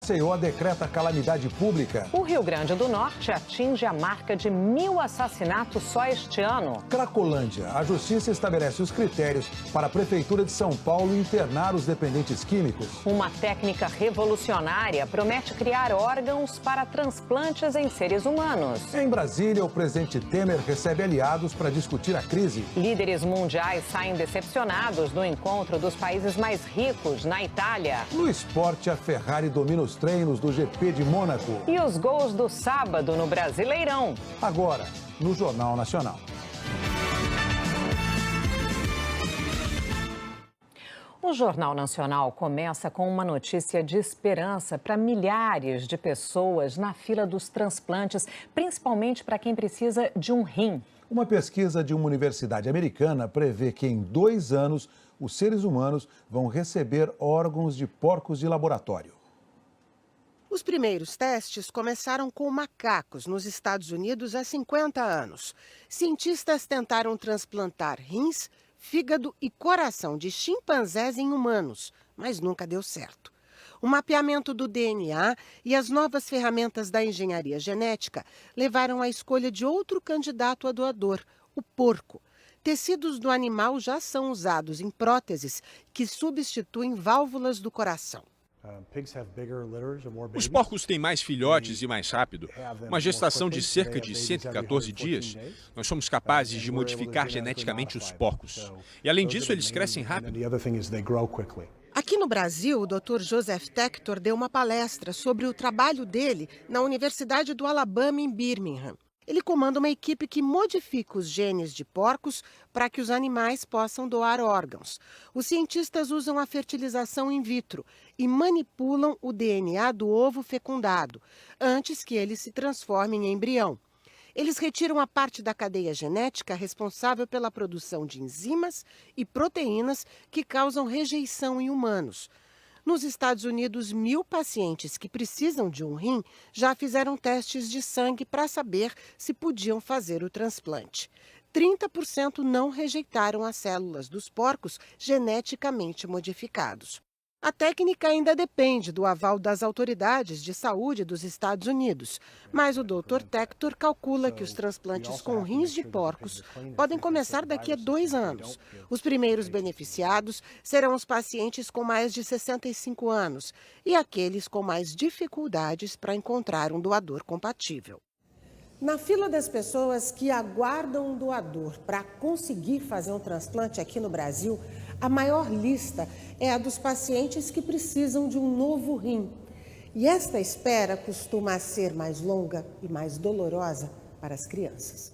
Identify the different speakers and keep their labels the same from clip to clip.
Speaker 1: Maceió decreta calamidade pública.
Speaker 2: O Rio Grande do Norte atinge a marca de 1.000 assassinatos só este ano.
Speaker 1: Cracolândia. A justiça estabelece os critérios para a Prefeitura de São Paulo internar os dependentes químicos.
Speaker 2: Uma técnica revolucionária promete criar órgãos para transplantes em seres humanos.
Speaker 1: Em Brasília, o presidente Temer recebe aliados para discutir a crise.
Speaker 2: Líderes mundiais saem decepcionados do encontro dos países mais ricos na Itália.
Speaker 1: No esporte, a Ferrari domina os treinos do GP de Mônaco.
Speaker 2: E os gols do sábado no Brasileirão.
Speaker 1: Agora, no Jornal Nacional.
Speaker 2: O Jornal Nacional começa com uma notícia de esperança para milhares de pessoas na fila dos transplantes, principalmente para quem precisa de um rim.
Speaker 1: Uma pesquisa de uma universidade americana prevê que em 2 anos os seres humanos vão receber órgãos de porcos de laboratório.
Speaker 3: Os primeiros testes começaram com macacos nos Estados Unidos há 50 anos. Cientistas tentaram transplantar rins, fígado e coração de chimpanzés em humanos, mas nunca deu certo. O mapeamento do DNA e as novas ferramentas da engenharia genética levaram à escolha de outro candidato a doador, o porco. Tecidos do animal já são usados em próteses que substituem válvulas do coração.
Speaker 4: Os porcos têm mais filhotes e mais rápido. Uma gestação de cerca de 114 dias. Nós somos capazes de modificar geneticamente os porcos. E além disso, eles crescem rápido.
Speaker 3: Aqui no Brasil, o Dr. Joseph Tector deu uma palestra sobre o trabalho dele na Universidade do Alabama, em Birmingham. Ele comanda uma equipe que modifica os genes de porcos para que os animais possam doar órgãos. Os cientistas usam a fertilização in vitro e manipulam o DNA do ovo fecundado, antes que ele se transforme em embrião. Eles retiram a parte da cadeia genética responsável pela produção de enzimas e proteínas que causam rejeição em humanos. Nos Estados Unidos, 1.000 pacientes que precisam de um rim já fizeram testes de sangue para saber se podiam fazer o transplante. 30% não rejeitaram as células dos porcos geneticamente modificados. A técnica ainda depende do aval das autoridades de saúde dos Estados Unidos, mas o Dr. Tector calcula que os transplantes com rins de porcos podem começar daqui a 2 anos. Os primeiros beneficiados serão os pacientes com mais de 65 anos e aqueles com mais dificuldades para encontrar um doador compatível. Na fila das pessoas que aguardam um doador para conseguir fazer um transplante aqui no Brasil, a maior lista é a dos pacientes que precisam de um novo rim. E esta espera costuma ser mais longa e mais dolorosa para as crianças.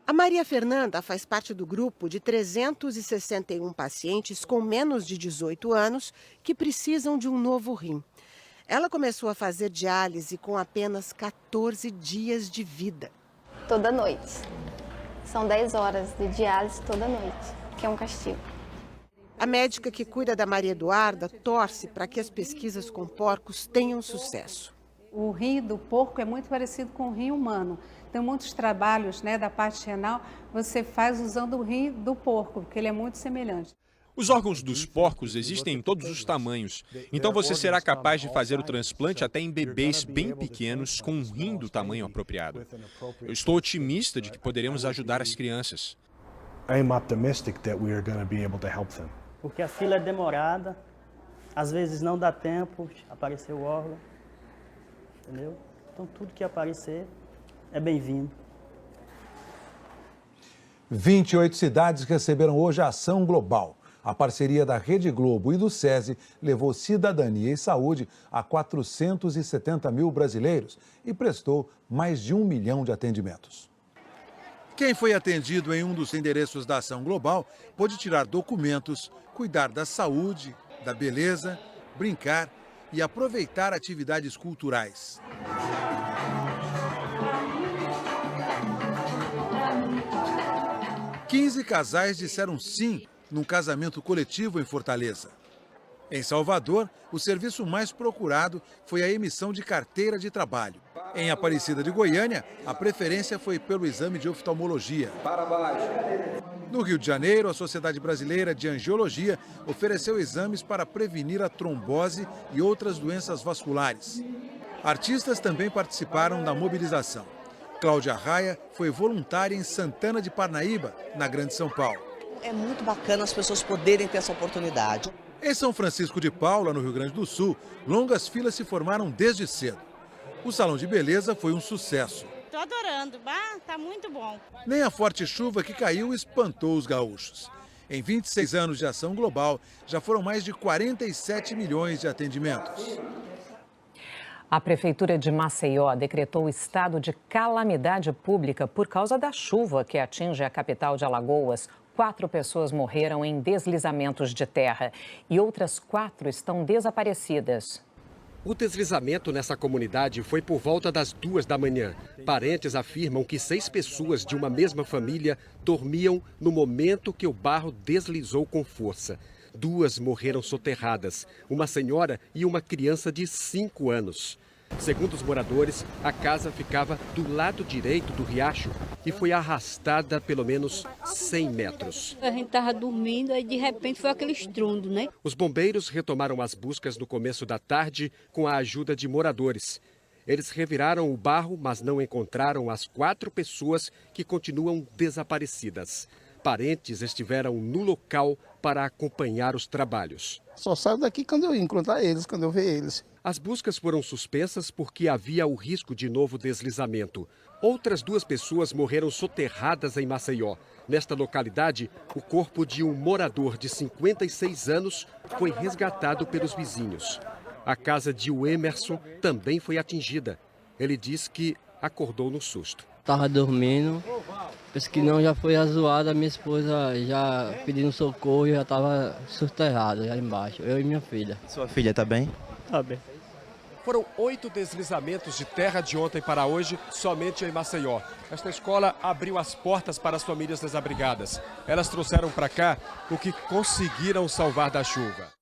Speaker 3: A Maria Fernanda faz parte do grupo de 361 pacientes com menos de 18 anos que precisam de um novo rim. Ela começou a fazer diálise com apenas 14 dias de vida.
Speaker 5: Toda noite. São 10 horas de diálise toda noite, que é um castigo.
Speaker 3: A médica que cuida da Maria Eduarda torce para que as pesquisas com porcos tenham sucesso.
Speaker 6: O rim do porco é muito parecido com o rim humano. Tem muitos trabalhos, da parte renal, você faz usando o rim do porco, porque ele é muito semelhante.
Speaker 4: Os órgãos dos porcos existem em todos os tamanhos, então você será capaz de fazer o transplante até em bebês bem pequenos com um rim do tamanho apropriado. Eu estou otimista de que poderemos ajudar as crianças.
Speaker 7: Porque a fila é demorada, às vezes não dá tempo de aparecer o órgão, entendeu? Então tudo que aparecer é bem-vindo.
Speaker 1: 28 cidades receberam hoje a ação global. A parceria da Rede Globo e do SESI levou cidadania e saúde a 470 mil brasileiros e prestou mais de 1 milhão de atendimentos. Quem foi atendido em um dos endereços da Ação Global pôde tirar documentos, cuidar da saúde, da beleza, brincar e aproveitar atividades culturais. Quinze casais disseram sim num casamento coletivo em Fortaleza. Em Salvador, o serviço mais procurado foi a emissão de carteira de trabalho. Em Aparecida de Goiânia, a preferência foi pelo exame de oftalmologia. Para baixo. No Rio de Janeiro, a Sociedade Brasileira de Angiologia ofereceu exames para prevenir a trombose e outras doenças vasculares. Artistas também participaram da mobilização. Cláudia Raia foi voluntária em Santana de Parnaíba, na Grande São Paulo.
Speaker 8: É muito bacana as pessoas poderem ter essa oportunidade.
Speaker 1: Em São Francisco de Paula, no Rio Grande do Sul, longas filas se formaram desde cedo. O salão de beleza foi um sucesso.
Speaker 9: Estou adorando, tá muito bom.
Speaker 1: Nem a forte chuva que caiu espantou os gaúchos. Em 26 anos de ação global, já foram mais de 47 milhões de atendimentos.
Speaker 2: A Prefeitura de Maceió decretou estado de calamidade pública por causa da chuva que atinge a capital de Alagoas. 4 pessoas morreram em deslizamentos de terra e outras 4 estão desaparecidas.
Speaker 10: O deslizamento nessa comunidade foi por volta das 2 da manhã. Parentes afirmam que 6 pessoas de uma mesma família dormiam no momento que o barro deslizou com força. 2 morreram soterradas, uma senhora e uma criança de 5 anos. Segundo os moradores, a casa ficava do lado direito do riacho e foi arrastada pelo menos 100 metros.
Speaker 11: A gente estava dormindo e de repente foi aquele estrondo, né?
Speaker 10: Os bombeiros retomaram as buscas no começo da tarde com a ajuda de moradores. Eles reviraram o barro, mas não encontraram as 4 pessoas que continuam desaparecidas. Parentes estiveram no local para acompanhar os trabalhos.
Speaker 12: Só saio daqui quando eu encontrar eles, quando eu ver eles.
Speaker 10: As buscas foram suspensas porque havia o risco de novo deslizamento. Outras 2 pessoas morreram soterradas em Maceió. Nesta localidade, o corpo de um morador de 56 anos foi resgatado pelos vizinhos. A casa de Emerson também foi atingida. Ele diz que acordou no susto.
Speaker 13: Estava dormindo, penso que não, já foi azoada, minha esposa já pedindo socorro e já estava soterrada já embaixo, eu e minha filha.
Speaker 14: Sua filha está bem?
Speaker 13: Está bem.
Speaker 10: Foram 8 deslizamentos de terra de ontem para hoje, somente em Maceió. Esta escola abriu as portas para as famílias desabrigadas. Elas trouxeram para cá o que conseguiram salvar da chuva.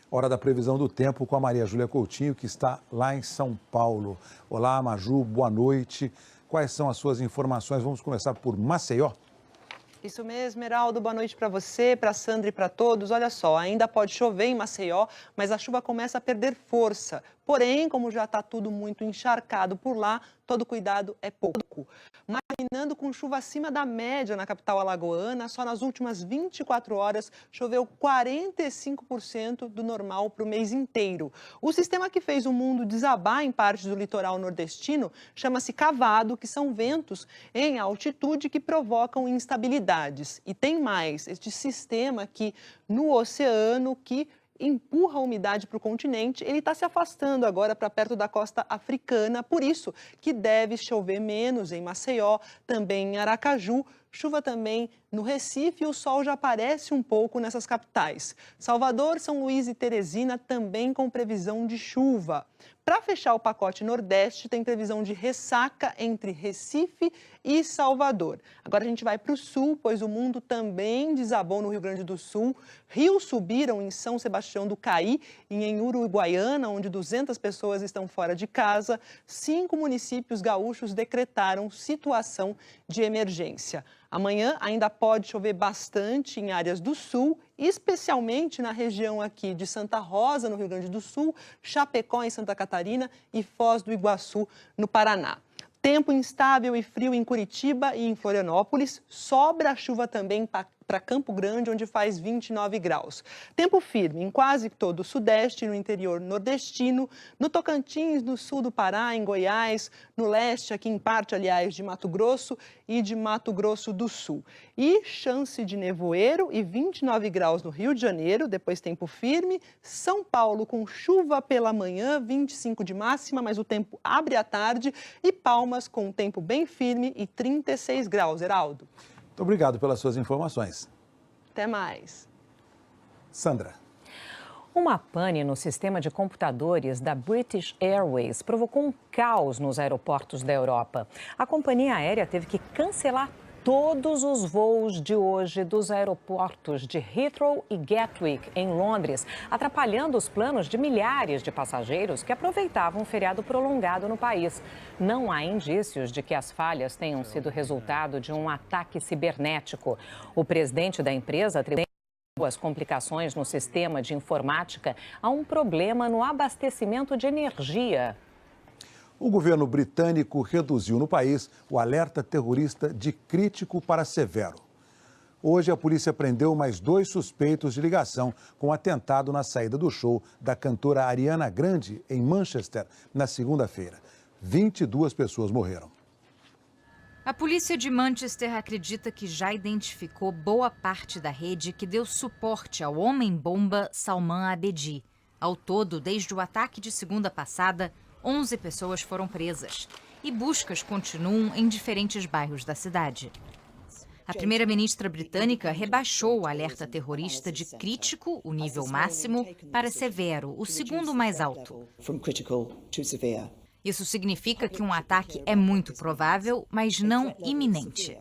Speaker 1: Hora da previsão do tempo com a Maria Júlia Coutinho, que está lá em São Paulo. Olá, Maju, boa noite. Quais são as suas informações? Vamos começar por Maceió.
Speaker 15: Isso mesmo, Heraldo. Boa noite para você, para a Sandra e para todos. Olha só, ainda pode chover em Maceió, mas a chuva começa a perder força. Porém, como já está tudo muito encharcado por lá, todo cuidado é pouco. Mas terminando com chuva acima da média na capital alagoana, só nas últimas 24 horas choveu 45% do normal para o mês inteiro. O sistema que fez o mundo desabar em partes do litoral nordestino chama-se cavado, que são ventos em altitude que provocam instabilidades. E tem mais, este sistema aqui no oceano que empurra a umidade para o continente, ele está se afastando agora para perto da costa africana, por isso que deve chover menos em Maceió, também em Aracaju, chuva também no Recife e o sol já aparece um pouco nessas capitais. Salvador, São Luís e Teresina também com previsão de chuva. Para fechar o pacote Nordeste, tem previsão de ressaca entre Recife e Salvador. Agora a gente vai para o Sul, pois o mundo também desabou no Rio Grande do Sul. Rios subiram em São Sebastião do Caí e em Uruguaiana, onde 200 pessoas estão fora de casa. 5 municípios gaúchos decretaram situação de emergência. Amanhã ainda pode chover bastante em áreas do sul, especialmente na região aqui de Santa Rosa, no Rio Grande do Sul, Chapecó, em Santa Catarina e Foz do Iguaçu, no Paraná. Tempo instável e frio em Curitiba e em Florianópolis. Sobra chuva também para Campo Grande, onde faz 29 graus. Tempo firme em quase todo o sudeste e no interior nordestino, no Tocantins, no sul do Pará, em Goiás, no leste, aqui em parte, aliás, de Mato Grosso e de Mato Grosso do Sul. E chance de nevoeiro e 29 graus no Rio de Janeiro, depois tempo firme. São Paulo com chuva pela manhã, 25 de máxima, mas o tempo abre à tarde. E Palmas com um tempo bem firme e 36 graus. Heraldo.
Speaker 1: Muito obrigado pelas suas informações.
Speaker 15: Até mais.
Speaker 1: Sandra.
Speaker 2: Uma pane no sistema de computadores da British Airways provocou um caos nos aeroportos da Europa. A companhia aérea teve que cancelar todos os voos de hoje dos aeroportos de Heathrow e Gatwick, em Londres, atrapalhando os planos de milhares de passageiros que aproveitavam um feriado prolongado no país. Não há indícios de que as falhas tenham sido resultado de um ataque cibernético. O presidente da empresa atribuiu as complicações no sistema de informática a um problema no abastecimento de energia.
Speaker 1: O governo britânico reduziu no país o alerta terrorista de crítico para severo. Hoje, a polícia prendeu mais 2 suspeitos de ligação com o atentado na saída do show da cantora Ariana Grande, em Manchester, na segunda-feira. 22 pessoas morreram.
Speaker 14: A polícia de Manchester acredita que já identificou boa parte da rede que deu suporte ao homem-bomba Salman Abedi. Ao todo, desde o ataque de segunda passada, 11 pessoas foram presas e buscas continuam em diferentes bairros da cidade. A primeira-ministra britânica rebaixou o alerta terrorista de crítico, o nível máximo, para severo, o segundo mais alto. Isso significa que um ataque é muito provável, mas não iminente.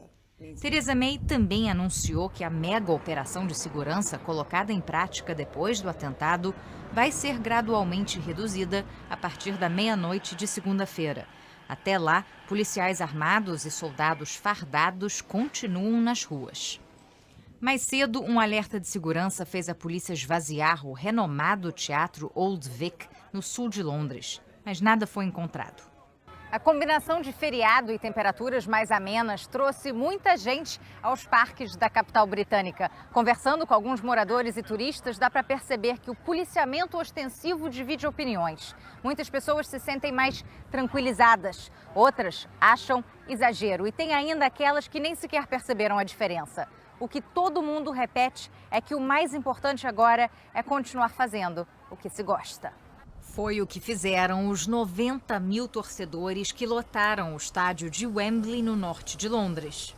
Speaker 14: Theresa May também anunciou que a mega operação de segurança colocada em prática depois do atentado vai ser gradualmente reduzida a partir da meia-noite de segunda-feira. Até lá, policiais armados e soldados fardados continuam nas ruas. Mais cedo, um alerta de segurança fez a polícia esvaziar o renomado teatro Old Vic, no sul de Londres, mas nada foi encontrado.
Speaker 16: A combinação de feriado e temperaturas mais amenas trouxe muita gente aos parques da capital britânica. Conversando com alguns moradores e turistas, dá para perceber que o policiamento ostensivo divide opiniões. Muitas pessoas se sentem mais tranquilizadas, outras acham exagero e tem ainda aquelas que nem sequer perceberam a diferença. O que todo mundo repete é que o mais importante agora é continuar fazendo o que se gosta.
Speaker 14: Foi o que fizeram os 90 mil torcedores que lotaram o estádio de Wembley, no norte de Londres.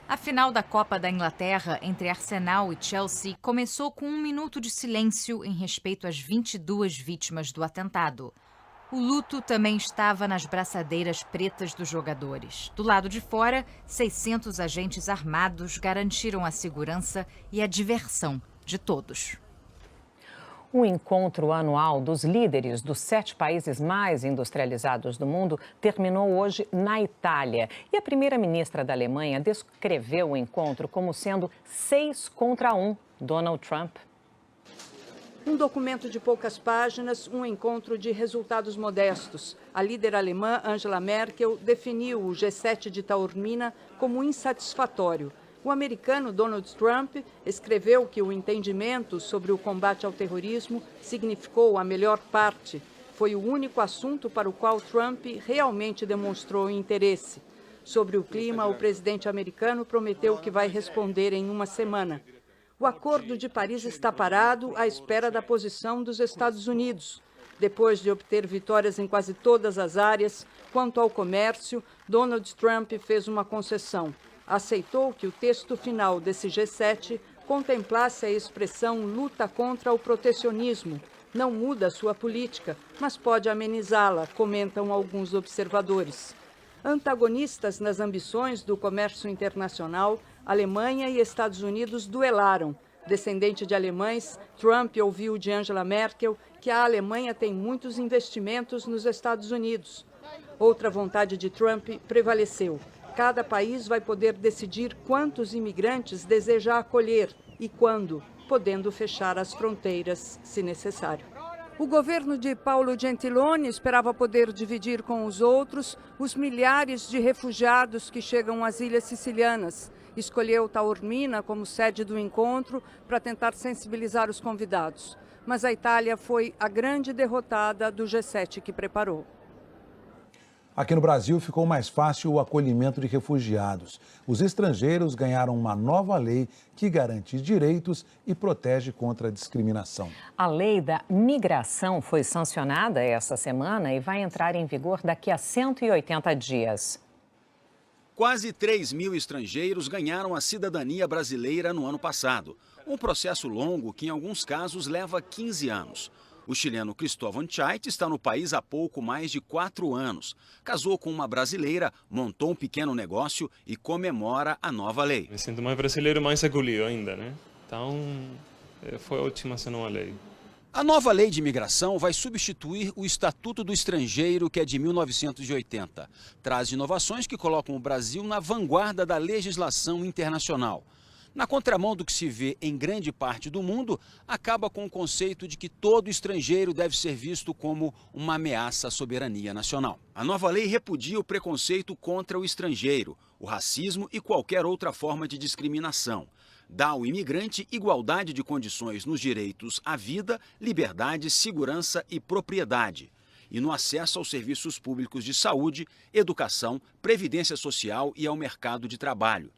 Speaker 14: A final da Copa da Inglaterra entre Arsenal e Chelsea começou com 1 minuto de silêncio em respeito às 22 vítimas do atentado. O luto também estava nas braçadeiras pretas dos jogadores. Do lado de fora, 600 agentes armados garantiram a segurança e a diversão de todos.
Speaker 2: O encontro anual dos líderes dos 7 países mais industrializados do mundo terminou hoje na Itália. E a primeira-ministra da Alemanha descreveu o encontro como sendo 6 contra 1, Donald Trump.
Speaker 17: Um documento de poucas páginas, um encontro de resultados modestos. A líder alemã, Angela Merkel, definiu o G7 de Taormina como insatisfatório. O americano Donald Trump escreveu que o entendimento sobre o combate ao terrorismo significou a melhor parte. Foi o único assunto para o qual Trump realmente demonstrou interesse. Sobre o clima, o presidente americano prometeu que vai responder em uma semana. O Acordo de Paris está parado à espera da posição dos Estados Unidos. Depois de obter vitórias em quase todas as áreas, quanto ao comércio, Donald Trump fez uma concessão. Aceitou que o texto final desse G7 contemplasse a expressão luta contra o protecionismo. Não muda sua política, mas pode amenizá-la, comentam alguns observadores. Antagonistas nas ambições do comércio internacional, Alemanha e Estados Unidos duelaram. Descendente de alemães, Trump ouviu de Angela Merkel que a Alemanha tem muitos investimentos nos Estados Unidos. Outra vontade de Trump prevaleceu. Cada país vai poder decidir quantos imigrantes deseja acolher e quando, podendo fechar as fronteiras, se necessário. O governo de Paolo Gentiloni esperava poder dividir com os outros os milhares de refugiados que chegam às ilhas sicilianas. Escolheu Taormina como sede do encontro para tentar sensibilizar os convidados. Mas a Itália foi a grande derrotada do G7 que preparou.
Speaker 1: Aqui no Brasil ficou mais fácil o acolhimento de refugiados. Os estrangeiros ganharam uma nova lei que garante direitos e protege contra a discriminação.
Speaker 2: A lei da migração foi sancionada essa semana e vai entrar em vigor daqui a 180 dias.
Speaker 18: Quase 3 mil estrangeiros ganharam a cidadania brasileira no ano passado. Um processo longo que, em alguns casos, leva 15 anos. O chileno Cristóvão Chait está no país há pouco mais de 4 anos. Casou com uma brasileira, montou um pequeno negócio e comemora a nova lei.
Speaker 19: Me sinto mais brasileiro e mais acolhido ainda, né? Então, foi ótima essa nova lei.
Speaker 18: A nova lei de imigração vai substituir o Estatuto do Estrangeiro, que é de 1980. Traz inovações que colocam o Brasil na vanguarda da legislação internacional. Na contramão do que se vê em grande parte do mundo, acaba com o conceito de que todo estrangeiro deve ser visto como uma ameaça à soberania nacional. A nova lei repudia o preconceito contra o estrangeiro, o racismo e qualquer outra forma de discriminação. Dá ao imigrante igualdade de condições nos direitos à vida, liberdade, segurança e propriedade, e no acesso aos serviços públicos de saúde, educação, previdência social e ao mercado de trabalho.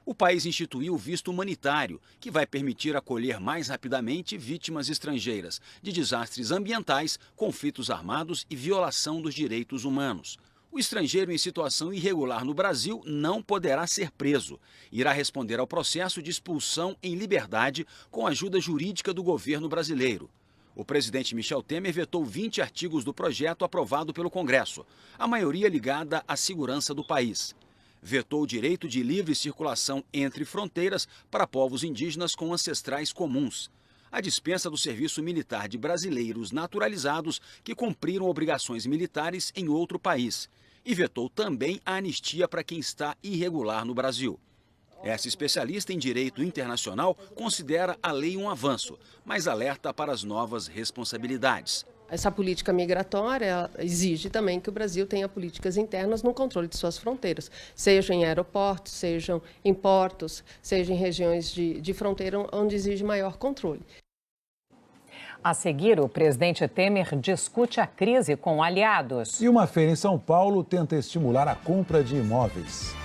Speaker 18: O país instituiu o visto humanitário, que vai permitir acolher mais rapidamente vítimas estrangeiras de desastres ambientais, conflitos armados e violação dos direitos humanos. O estrangeiro em situação irregular no Brasil não poderá ser preso. Irá responder ao processo de expulsão em liberdade com ajuda jurídica do governo brasileiro. O presidente Michel Temer vetou 20 artigos do projeto aprovado pelo Congresso, a maioria ligada à segurança do país. Vetou o direito de livre circulação entre fronteiras para povos indígenas com ancestrais comuns, a dispensa do serviço militar de brasileiros naturalizados que cumpriram obrigações militares em outro país, e vetou também a anistia para quem está irregular no Brasil. Essa especialista em direito internacional considera a lei um avanço, mas alerta para as novas responsabilidades.
Speaker 20: Essa política migratória exige também que o Brasil tenha políticas internas no controle de suas fronteiras, sejam em aeroportos, sejam em portos, sejam em regiões de fronteira onde exige maior controle.
Speaker 2: A seguir, o presidente Temer discute a crise com aliados.
Speaker 1: E uma feira em São Paulo tenta estimular a compra de imóveis.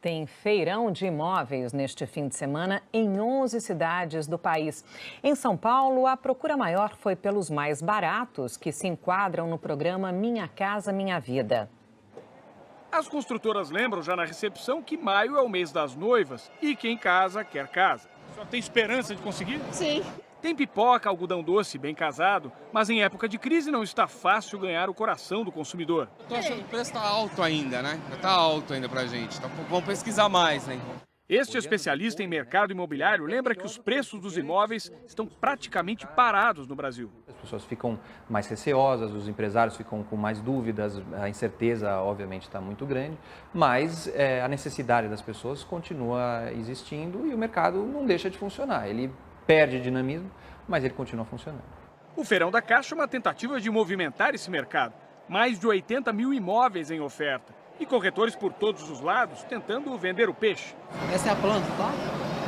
Speaker 2: Tem feirão de imóveis neste fim de semana em 11 cidades do país. Em São Paulo, a procura maior foi pelos mais baratos, que se enquadram no programa Minha Casa Minha Vida.
Speaker 21: As construtoras lembram já na recepção que maio é o mês das noivas e quem casa quer casa. Só tem esperança de conseguir?
Speaker 22: Sim.
Speaker 21: Tem pipoca, algodão doce, bem casado, mas em época de crise não está fácil ganhar o coração do consumidor.
Speaker 23: Estou achando que o preço está alto ainda, né? Está alto ainda pra gente. Então, vamos pesquisar mais, né?
Speaker 21: Este especialista em mercado imobiliário lembra que os preços dos imóveis estão praticamente parados no Brasil.
Speaker 24: As pessoas ficam mais receosas, os empresários ficam com mais dúvidas, a incerteza, obviamente, está muito grande, mas a necessidade das pessoas continua existindo e o mercado não deixa de funcionar. Ele perde dinamismo, mas ele continua funcionando.
Speaker 21: O Feirão da Caixa é uma tentativa de movimentar esse mercado. Mais de 80 mil imóveis em oferta. E corretores por todos os lados tentando vender o peixe.
Speaker 25: Essa é a planta, tá?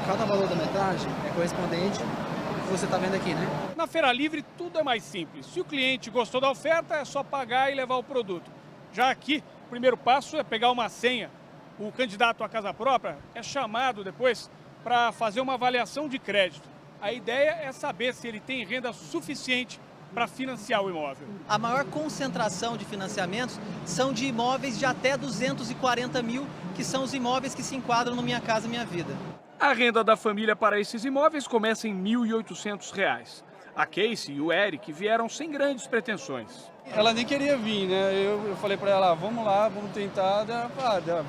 Speaker 25: Cada valor da metragem é correspondente ao que você está vendo aqui, né?
Speaker 21: Na Feira Livre tudo é mais simples. Se o cliente gostou da oferta, é só pagar e levar o produto. Já aqui, o primeiro passo é pegar uma senha. O candidato à casa própria é chamado depois para fazer uma avaliação de crédito. A ideia é saber se ele tem renda suficiente para financiar o imóvel.
Speaker 26: A maior concentração de financiamentos são de imóveis de até 240 mil, que são os imóveis que se enquadram no Minha Casa Minha Vida.
Speaker 21: A renda da família para esses imóveis começa em R$ 1.800. A Casey e o Eric vieram sem grandes pretensões.
Speaker 27: Ela nem queria vir, né? Eu falei para ela, vamos lá, vamos tentar,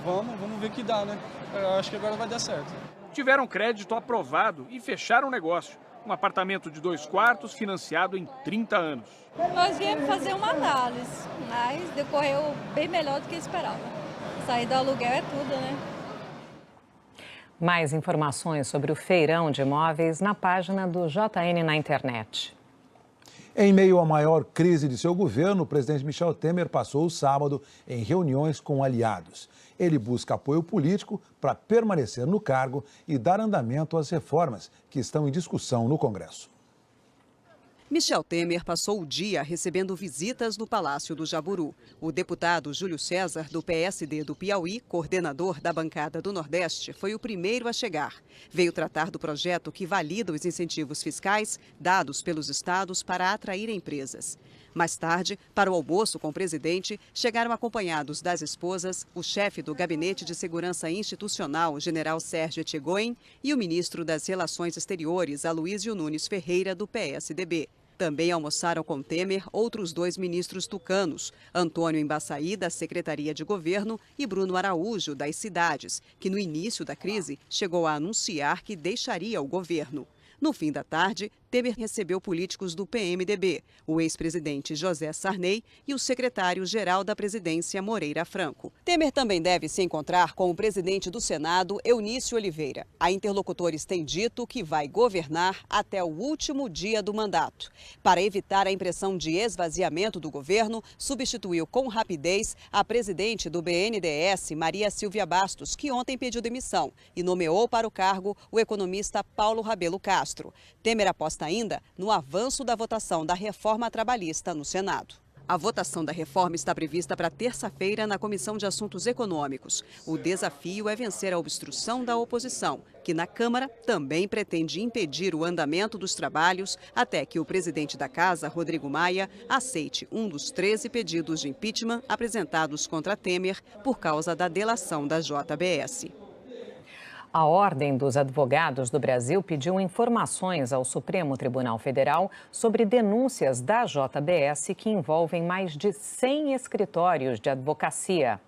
Speaker 27: vamos ver o que dá, né? Eu acho que agora vai dar certo.
Speaker 21: Tiveram crédito aprovado e fecharam o negócio. Um apartamento de 2 quartos financiado em 30 anos.
Speaker 28: Nós viemos fazer uma análise, mas decorreu bem melhor do que esperava. Sair do aluguel é tudo, né?
Speaker 2: Mais informações sobre o feirão de imóveis na página do JN na internet.
Speaker 1: Em meio à maior crise de seu governo, o presidente Michel Temer passou o sábado em reuniões com aliados. Ele busca apoio político para permanecer no cargo e dar andamento às reformas que estão em discussão no Congresso.
Speaker 29: Michel Temer passou o dia recebendo visitas no Palácio do Jaburu. O deputado Júlio César, do PSD do Piauí, coordenador da bancada do Nordeste, foi o primeiro a chegar. Veio tratar do projeto que valida os incentivos fiscais dados pelos estados para atrair empresas. Mais tarde, para o almoço com o presidente, chegaram acompanhados das esposas, o chefe do Gabinete de Segurança Institucional, general Sérgio Etchegoyen, e o ministro das Relações Exteriores, Aloísio Nunes Ferreira, do PSDB. Também almoçaram com Temer outros 2 ministros tucanos, Antônio Embaçaí, da Secretaria de Governo, e Bruno Araújo, das Cidades, que no início da crise chegou a anunciar que deixaria o governo. No fim da tarde, Temer recebeu políticos do PMDB, o ex-presidente José Sarney e o secretário-geral da presidência, Moreira Franco. Temer também deve se encontrar com o presidente do Senado, Eunício Oliveira. A interlocutores têm dito que vai governar até o último dia do mandato. Para evitar a impressão de esvaziamento do governo, substituiu com rapidez a presidente do BNDES, Maria Silvia Bastos, que ontem pediu demissão, e nomeou para o cargo o economista Paulo Rabelo Castro. Temer aposta ainda no avanço da votação da reforma trabalhista no Senado. A votação da reforma está prevista para terça-feira na Comissão de Assuntos Econômicos. O desafio é vencer a obstrução da oposição, que na Câmara também pretende impedir o andamento dos trabalhos até que o presidente da Casa, Rodrigo Maia, aceite um dos 13 pedidos de impeachment apresentados contra Temer por causa da delação da JBS.
Speaker 2: A Ordem dos Advogados do Brasil pediu informações ao Supremo Tribunal Federal sobre denúncias da JBS que envolvem mais de 100 escritórios de advocacia.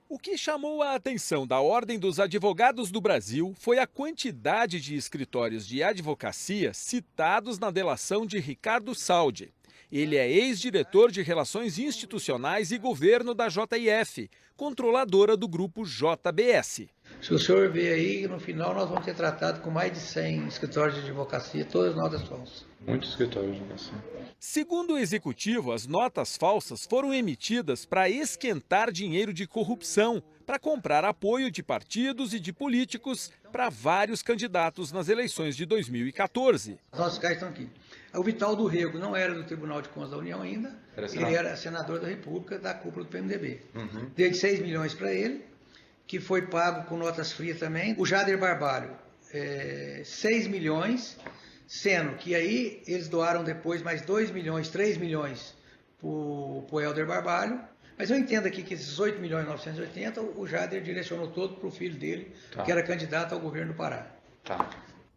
Speaker 3: O que chamou a atenção da Ordem dos Advogados do Brasil foi a quantidade de escritórios de advocacia citados na delação de Ricardo Saldi. Ele é ex-diretor de Relações Institucionais e Governo da JIF, controladora do grupo JBS.
Speaker 4: Se o senhor ver aí, no final nós vamos ter tratado com mais de 100 escritórios de advocacia, todas notas falsas.
Speaker 3: Muitos escritórios de advocacia. Segundo o executivo, as notas falsas foram emitidas para esquentar dinheiro de corrupção, para comprar apoio de partidos e de políticos para vários candidatos nas eleições de 2014.
Speaker 4: Os nossos caras estão aqui. O Vital do Rego não era do Tribunal de Contas da União ainda, ele era senador da República da cúpula do PMDB. Dei 6 milhões para ele, que foi pago com notas frias também. O Jader Barbalho, 6 milhões, sendo que aí eles doaram depois mais 2 milhões, 3 milhões para o Helder Barbalho. Mas eu entendo aqui que esses 8 milhões e 980, o Jader direcionou todo para o filho dele, que era candidato ao governo do Pará.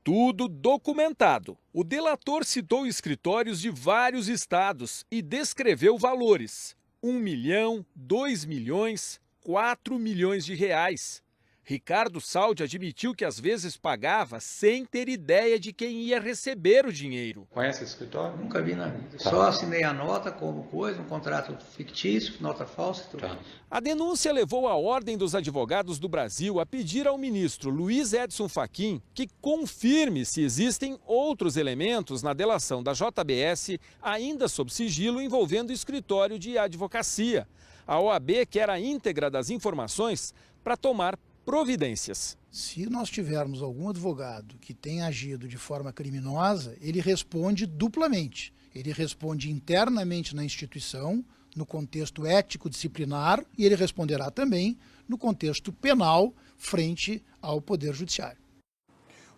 Speaker 3: Tudo documentado. O delator citou escritórios de vários estados e descreveu valores: 1 milhão, 2 milhões, 4 milhões de reais. Ricardo Saldi admitiu que às vezes pagava sem ter ideia de quem ia receber o dinheiro.
Speaker 4: Conhece esse escritório? Nunca vi na vida. Só assinei a nota como coisa, um contrato fictício, nota falsa e tudo.
Speaker 3: A denúncia levou a Ordem dos Advogados do Brasil a pedir ao ministro Luiz Edson Fachin que confirme se existem outros elementos na delação da JBS ainda sob sigilo envolvendo escritório de advocacia. A OAB quer a íntegra das informações para tomar providências.
Speaker 5: Se nós tivermos algum advogado que tenha agido de forma criminosa, ele responde duplamente. Ele responde internamente na instituição, no contexto ético-disciplinar, e ele responderá também no contexto penal, frente ao Poder Judiciário.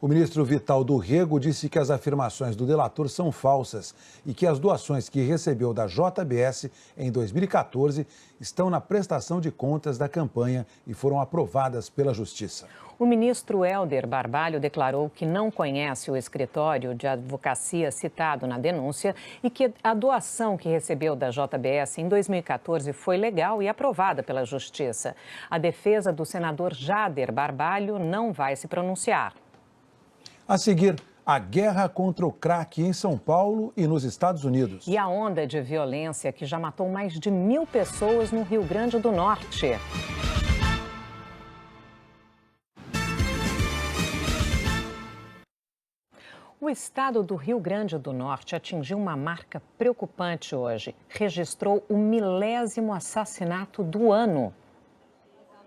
Speaker 1: O ministro Vital do Rego disse que as afirmações do delator são falsas e que as doações que recebeu da JBS em 2014 estão na prestação de contas da campanha e foram aprovadas pela Justiça.
Speaker 2: O ministro Helder Barbalho declarou que não conhece o escritório de advocacia citado na denúncia e que a doação que recebeu da JBS em 2014 foi legal e aprovada pela Justiça. A defesa do senador Jader Barbalho não vai se pronunciar.
Speaker 1: A seguir, a guerra contra o crack em São Paulo e nos Estados Unidos.
Speaker 2: E a onda de violência que já matou mais de 1.000 pessoas no Rio Grande do Norte. O estado do Rio Grande do Norte atingiu uma marca preocupante hoje. Registrou o 1000º assassinato do ano.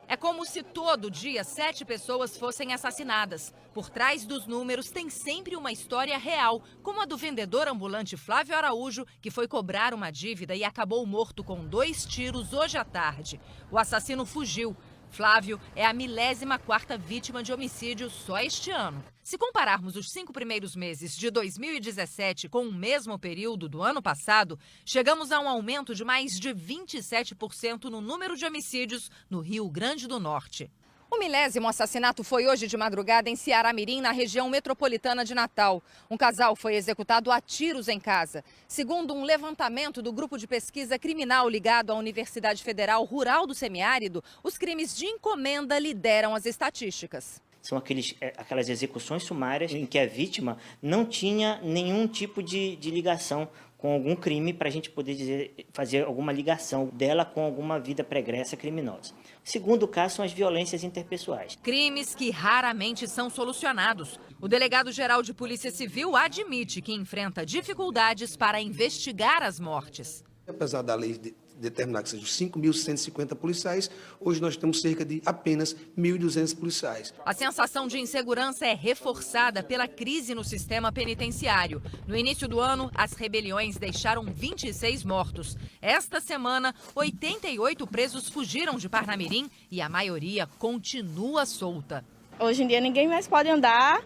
Speaker 6: É como se todo dia 7 pessoas fossem assassinadas. Por trás dos números tem sempre uma história real, como a do vendedor ambulante Flávio Araújo, que foi cobrar uma dívida e acabou morto com 2 tiros hoje à tarde. O assassino fugiu. Flávio é a milésima-quarta vítima de homicídio só este ano. Se compararmos os 5 primeiros meses de 2017 com o mesmo período do ano passado, chegamos a um aumento de mais de 27% no número de homicídios no Rio Grande do Norte. O 10º assassinato foi hoje de madrugada em Ceará-Mirim, na região metropolitana de Natal. Um casal foi executado a tiros em casa. Segundo um levantamento do grupo de pesquisa criminal ligado à Universidade Federal Rural do Semiárido, os crimes de encomenda lideram as estatísticas.
Speaker 7: São aquelas execuções sumárias em que a vítima não tinha nenhum tipo de ligação com algum crime para a gente poder fazer alguma ligação dela com alguma vida pregressa criminosa. O segundo caso são as violências interpessoais.
Speaker 6: Crimes que raramente são solucionados. O delegado-geral de Polícia Civil admite que enfrenta dificuldades para investigar as mortes.
Speaker 8: Apesar da lei determinar que sejam 5.150 policiais, hoje nós temos cerca de apenas 1.200 policiais.
Speaker 6: A sensação de insegurança é reforçada pela crise no sistema penitenciário. No início do ano, as rebeliões deixaram 26 mortos. Esta semana, 88 presos fugiram de Parnamirim e a maioria continua solta.
Speaker 9: Hoje em dia ninguém mais pode andar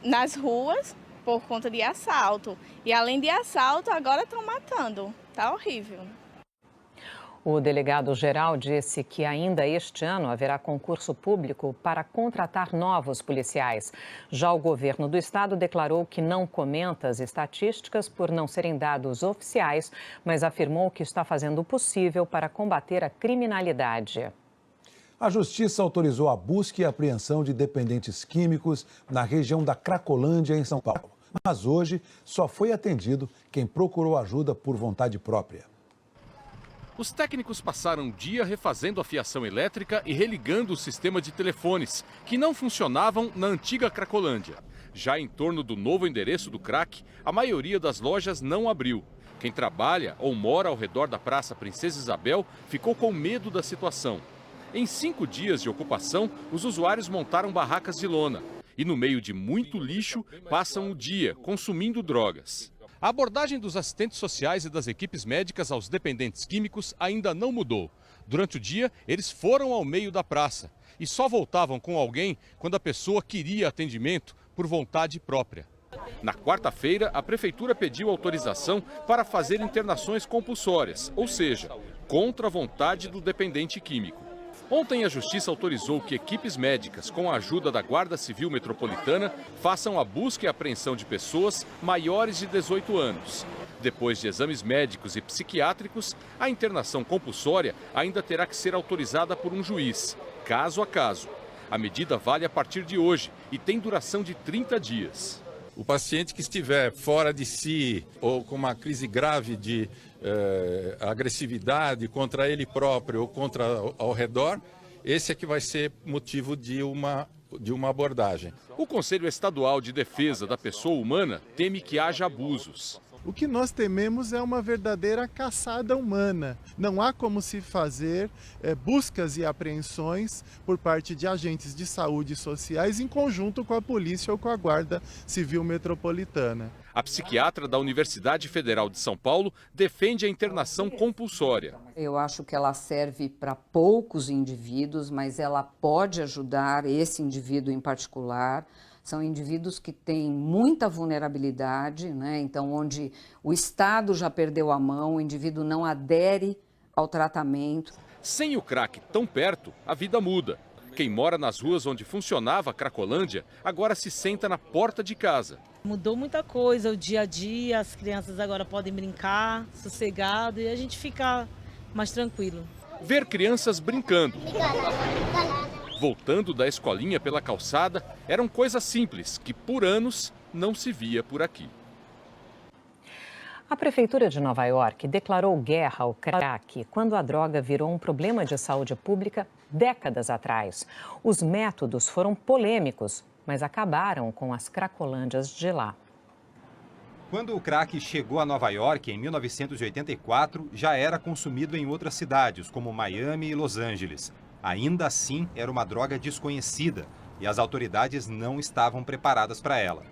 Speaker 9: nas ruas por conta de assalto. E além de assalto, agora estão matando. Tá horrível.
Speaker 2: O delegado-geral disse que ainda este ano haverá concurso público para contratar novos policiais. Já o governo do estado declarou que não comenta as estatísticas por não serem dados oficiais, mas afirmou que está fazendo o possível para combater a criminalidade.
Speaker 1: A Justiça autorizou a busca e apreensão de dependentes químicos na região da Cracolândia, em São Paulo. Mas hoje só foi atendido quem procurou ajuda por vontade própria.
Speaker 3: Os técnicos passaram o dia refazendo a fiação elétrica e religando o sistema de telefones, que não funcionavam na antiga Cracolândia. Já em torno do novo endereço do crack, a maioria das lojas não abriu. Quem trabalha ou mora ao redor da Praça Princesa Isabel ficou com medo da situação. Em 5 dias de ocupação, os usuários montaram barracas de lona e, no meio de muito lixo, passam o dia consumindo drogas. A abordagem dos assistentes sociais e das equipes médicas aos dependentes químicos ainda não mudou. Durante o dia, eles foram ao meio da praça e só voltavam com alguém quando a pessoa queria atendimento por vontade própria. Na quarta-feira, a prefeitura pediu autorização para fazer internações compulsórias, ou seja, contra a vontade do dependente químico. Ontem, a Justiça autorizou que equipes médicas, com a ajuda da Guarda Civil Metropolitana, façam a busca e apreensão de pessoas maiores de 18 anos. Depois de exames médicos e psiquiátricos, a internação compulsória ainda terá que ser autorizada por um juiz, caso a caso. A medida vale a partir de hoje e tem duração de 30 dias.
Speaker 10: O paciente que estiver fora de si ou com uma crise grave de agressividade contra ele próprio ou contra ao redor, esse é que vai ser motivo de uma abordagem.
Speaker 3: O Conselho Estadual de Defesa da Pessoa Humana teme que haja abusos.
Speaker 11: O que nós tememos é uma verdadeira caçada humana. Não há como se fazer buscas e apreensões por parte de agentes de saúde sociais em conjunto com a polícia ou com a Guarda Civil Metropolitana.
Speaker 3: A psiquiatra da Universidade Federal de São Paulo defende a internação compulsória.
Speaker 12: Eu acho que ela serve para poucos indivíduos, mas ela pode ajudar esse indivíduo em particular. São indivíduos que têm muita vulnerabilidade, né? Então, onde o Estado já perdeu a mão, o indivíduo não adere ao tratamento.
Speaker 3: Sem o crack tão perto, a vida muda. Quem mora nas ruas onde funcionava a Cracolândia, agora se senta na porta de casa.
Speaker 13: Mudou muita coisa, o dia a dia, as crianças agora podem brincar, sossegado, e a gente fica mais tranquilo.
Speaker 3: Ver crianças brincando, voltando da escolinha pela calçada, eram coisas simples que por anos não se via por aqui.
Speaker 2: A Prefeitura de Nova York declarou guerra ao crack quando a droga virou um problema de saúde pública décadas atrás. Os métodos foram polêmicos, mas acabaram com as cracolândias de lá.
Speaker 15: Quando o crack chegou a Nova York em 1984, já era consumido em outras cidades, como Miami e Los Angeles. Ainda assim, era uma droga desconhecida e as autoridades não estavam preparadas para ela.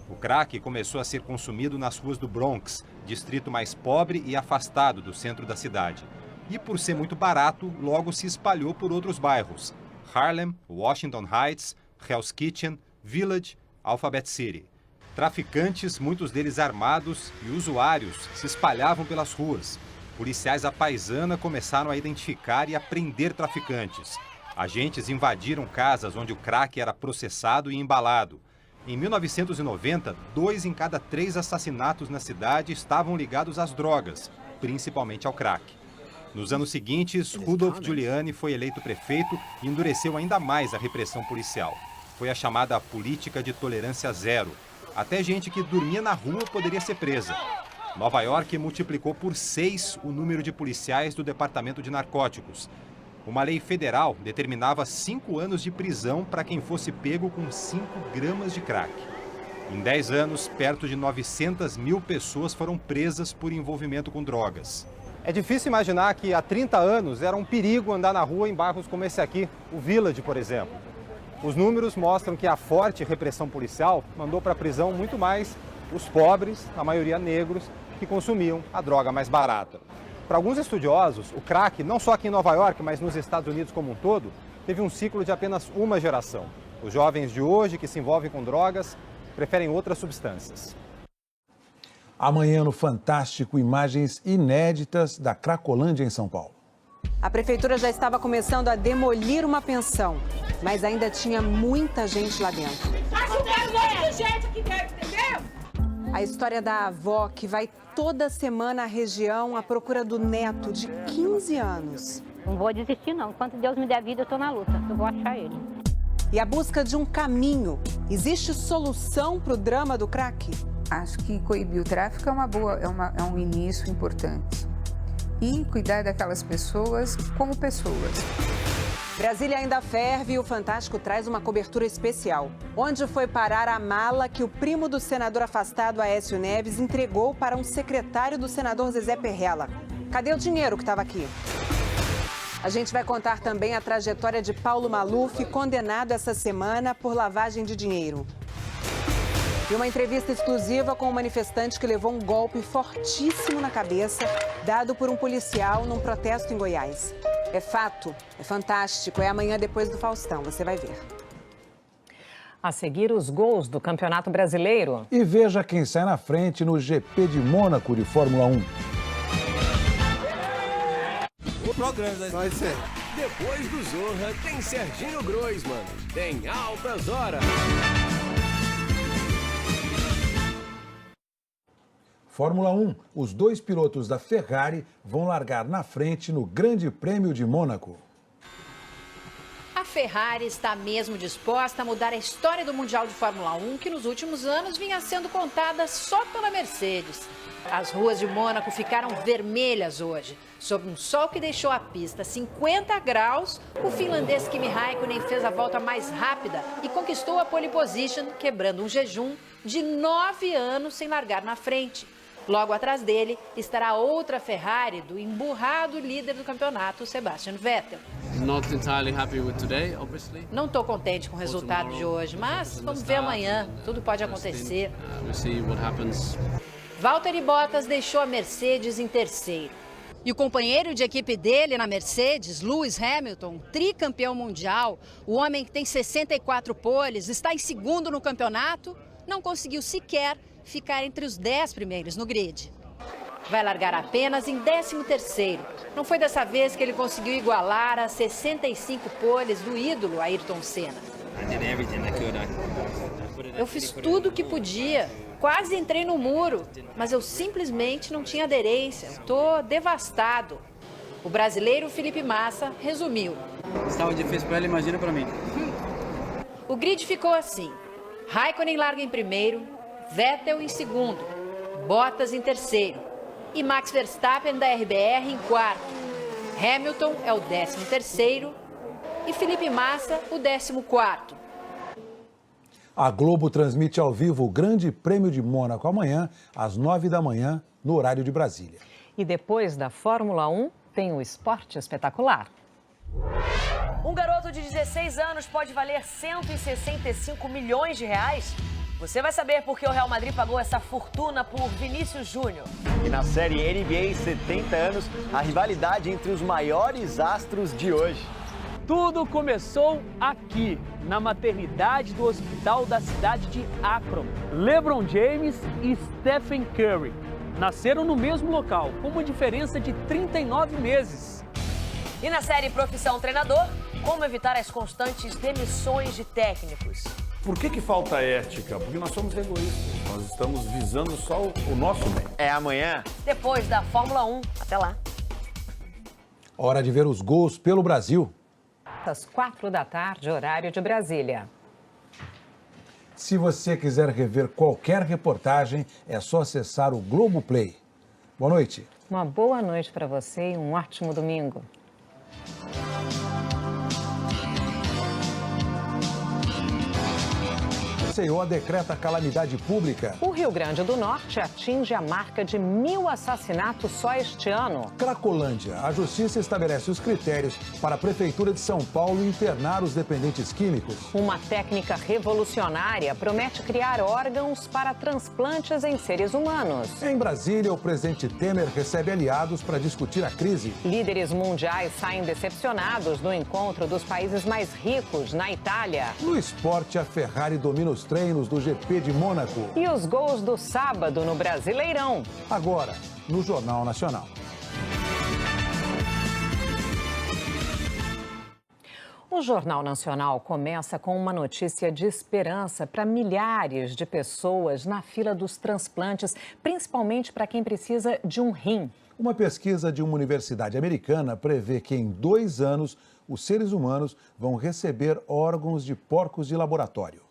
Speaker 15: O crack começou a ser consumido nas ruas do Bronx, distrito mais pobre e afastado do centro da cidade. E por ser muito barato, logo se espalhou por outros bairros. Harlem, Washington Heights, Hell's Kitchen, Village, Alphabet City. Traficantes, muitos deles armados, e usuários se espalhavam pelas ruas. Policiais à paisana começaram a identificar e a prender traficantes. Agentes invadiram casas onde o crack era processado e embalado. Em 1990, 2 em cada 3 assassinatos na cidade estavam ligados às drogas, principalmente ao crack. Nos anos seguintes, Rudolph Giuliani foi eleito prefeito e endureceu ainda mais a repressão policial. Foi a chamada política de tolerância zero. Até gente que dormia na rua poderia ser presa. Nova York multiplicou por 6 o número de policiais do Departamento de Narcóticos. Uma lei federal determinava 5 anos de prisão para quem fosse pego com 5 gramas de crack. Em 10 anos, perto de 900 mil pessoas foram presas por envolvimento com drogas.
Speaker 14: É difícil imaginar que há 30 anos era um perigo andar na rua em bairros como esse aqui, o Village, por exemplo. Os números mostram que a forte repressão policial mandou para a prisão muito mais os pobres, a maioria negros, que consumiam a droga mais barata. Para alguns estudiosos, o crack, não só aqui em Nova York, mas nos Estados Unidos como um todo, teve um ciclo de apenas uma geração. Os jovens de hoje que se envolvem com drogas preferem outras substâncias.
Speaker 1: Amanhã no Fantástico, imagens inéditas da Cracolândia em São Paulo.
Speaker 29: A prefeitura já estava começando a demolir uma pensão, mas ainda tinha muita gente lá dentro. A história da avó que vai toda semana à região à procura do neto de 15 anos.
Speaker 16: Não vou desistir não, enquanto Deus me der vida eu estou na luta, eu vou achar ele.
Speaker 29: E a busca de um caminho. Existe solução para o drama do crack?
Speaker 17: Acho que coibir o tráfico é um início importante. E cuidar daquelas pessoas como pessoas.
Speaker 29: Brasília ainda ferve e o Fantástico traz uma cobertura especial. Onde foi parar a mala que o primo do senador afastado, Aécio Neves, entregou para um secretário do senador Zezé Perrella? Cadê o dinheiro que estava aqui? A gente vai contar também a trajetória de Paulo Maluf, condenado essa semana por lavagem de dinheiro. E uma entrevista exclusiva com um manifestante que levou um golpe fortíssimo na cabeça, dado por um policial num protesto em Goiás. É fato, é fantástico, é amanhã depois do Faustão, você vai ver.
Speaker 2: A seguir, os gols do Campeonato Brasileiro.
Speaker 1: E veja quem sai na frente no GP de Mônaco de Fórmula 1.
Speaker 18: O programa vai ser. Depois do Zorra, tem Serginho Groisman. Tem Altas Horas.
Speaker 1: Fórmula 1, os 2 pilotos da Ferrari vão largar na frente no Grande Prêmio de Mônaco.
Speaker 19: A Ferrari está mesmo disposta a mudar a história do Mundial de Fórmula 1, que nos últimos anos vinha sendo contada só pela Mercedes. As ruas de Mônaco ficaram vermelhas hoje. Sob um sol que deixou a pista 50 graus, o finlandês Kimi Räikkönen fez a volta mais rápida e conquistou a pole position, quebrando um jejum de 9 anos sem largar na frente. Logo atrás dele estará outra Ferrari do emburrado líder do campeonato, Sebastian Vettel. Não estou contente com o resultado de hoje, mas vamos ver amanhã. Tudo pode acontecer. Valtteri Bottas deixou a Mercedes em terceiro. E o companheiro de equipe dele na Mercedes, Lewis Hamilton, tricampeão mundial, o homem que tem 64 poles, está em segundo no campeonato, não conseguiu sequer ficar entre os 10 primeiros no grid. Vai largar apenas em 13º. Não foi dessa vez que ele conseguiu igualar as 65 poles do ídolo Ayrton Senna. Eu fiz tudo o que podia, quase entrei no muro, mas eu simplesmente não tinha aderência. Estou devastado. O brasileiro Felipe Massa resumiu.
Speaker 27: Estava difícil para ele, imagina para mim.
Speaker 19: O grid ficou assim. Räikkönen larga em primeiro, Vettel em segundo, Bottas em terceiro e Max Verstappen da RBR em quarto. Hamilton é o 13º e Felipe Massa o 14º.
Speaker 1: A Globo transmite ao vivo o Grande Prêmio de Mônaco amanhã, às 9 da manhã, no horário de Brasília.
Speaker 2: E depois da Fórmula 1, tem o Esporte Espetacular.
Speaker 20: Um garoto de 16 anos pode valer 165 milhões de reais? Você vai saber por que o Real Madrid pagou essa fortuna por Vinícius Júnior.
Speaker 22: E na série NBA 70 anos, a rivalidade entre os maiores astros de hoje.
Speaker 4: Tudo começou aqui, na maternidade do hospital da cidade de Akron. LeBron James e Stephen Curry nasceram no mesmo local, com uma diferença de 39 meses.
Speaker 20: E na série Profissão Treinador, como evitar as constantes demissões de técnicos.
Speaker 5: Por que falta ética? Porque nós somos egoístas. Nós estamos visando só o nosso bem.
Speaker 21: É amanhã?
Speaker 20: Depois da Fórmula 1. Até lá.
Speaker 1: Hora de ver os gols pelo Brasil.
Speaker 2: Às 4 da tarde, horário de Brasília.
Speaker 1: Se você quiser rever qualquer reportagem, é só acessar o Globoplay. Boa noite.
Speaker 2: Uma boa noite para você e um ótimo domingo.
Speaker 1: Maceió decreta calamidade pública.
Speaker 2: O Rio Grande do Norte atinge a marca de 1.000 assassinatos só este ano.
Speaker 1: Cracolândia. A justiça estabelece os critérios para a Prefeitura de São Paulo internar os dependentes químicos.
Speaker 2: Uma técnica revolucionária promete criar órgãos para transplantes em seres humanos.
Speaker 1: Em Brasília, o presidente Temer recebe aliados para discutir a crise.
Speaker 2: Líderes mundiais saem decepcionados no encontro dos países mais ricos na Itália.
Speaker 1: No esporte, a Ferrari domina os treinos do GP de Mônaco.
Speaker 2: E os gols do sábado no Brasileirão.
Speaker 1: Agora, no Jornal Nacional.
Speaker 2: O Jornal Nacional começa com uma notícia de esperança para milhares de pessoas na fila dos transplantes, principalmente para quem precisa de um rim.
Speaker 1: Uma pesquisa de uma universidade americana prevê que em 2 anos os seres humanos vão receber órgãos de porcos de laboratório.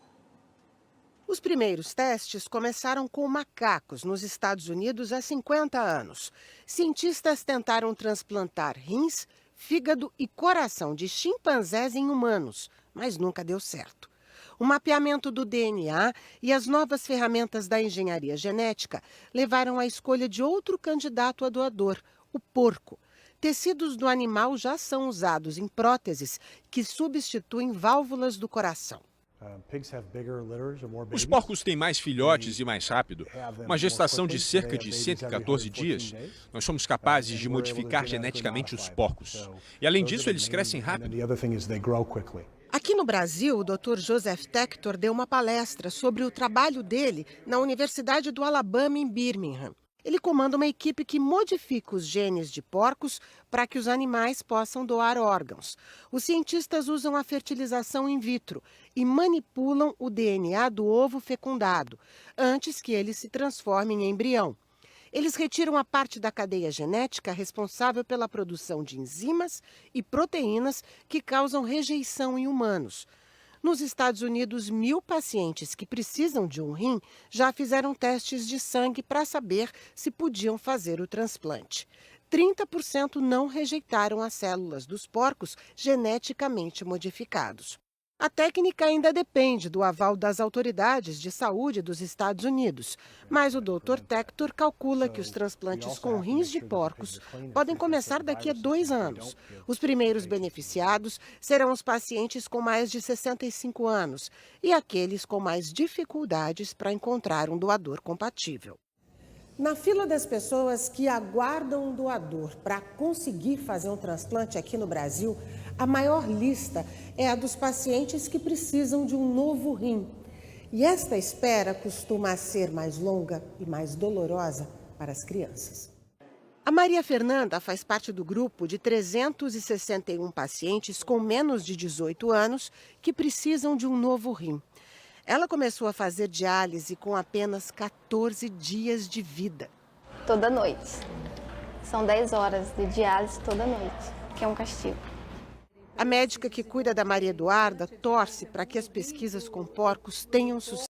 Speaker 22: Os primeiros testes começaram com macacos nos Estados Unidos há 50 anos. Cientistas tentaram transplantar rins, fígado e coração de chimpanzés em humanos, mas nunca deu certo. O mapeamento do DNA e as novas ferramentas da engenharia genética levaram à escolha de outro candidato a doador, o porco. Tecidos do animal já são usados em próteses que substituem válvulas do coração.
Speaker 23: Os porcos têm mais filhotes e mais rápido. Uma gestação de cerca de 114 dias. Nós somos capazes de modificar geneticamente os porcos. E além disso, eles crescem rápido.
Speaker 22: Aqui no Brasil, o Dr. Joseph Tector deu uma palestra sobre o trabalho dele na Universidade do Alabama, em Birmingham. Ele comanda uma equipe que modifica os genes de porcos para que os animais possam doar órgãos. Os cientistas usam a fertilização in vitro e manipulam o DNA do ovo fecundado, antes que ele se transforme em embrião. Eles retiram a parte da cadeia genética responsável pela produção de enzimas e proteínas que causam rejeição em humanos. Nos Estados Unidos, 1.000 pacientes que precisam de um rim já fizeram testes de sangue para saber se podiam fazer o transplante. 30% não rejeitaram as células dos porcos geneticamente modificados. A técnica ainda depende do aval das autoridades de saúde dos Estados Unidos, mas o Dr. Tector calcula que os transplantes com rins de porcos podem começar daqui a 2 anos. Os primeiros beneficiados serão os pacientes com mais de 65 anos e aqueles com mais dificuldades para encontrar um doador compatível. Na fila das pessoas que aguardam um doador para conseguir fazer um transplante aqui no Brasil, a maior lista é a dos pacientes que precisam de um novo rim. E esta espera costuma ser mais longa e mais dolorosa para as crianças. A Maria Fernanda faz parte do grupo de 361 pacientes com menos de 18 anos que precisam de um novo rim. Ela começou a fazer diálise com apenas 14 dias de vida.
Speaker 24: Toda noite. São 10 horas de diálise toda noite, que é um castigo.
Speaker 22: A médica que cuida da Maria Eduarda torce para que as pesquisas com porcos tenham sucesso.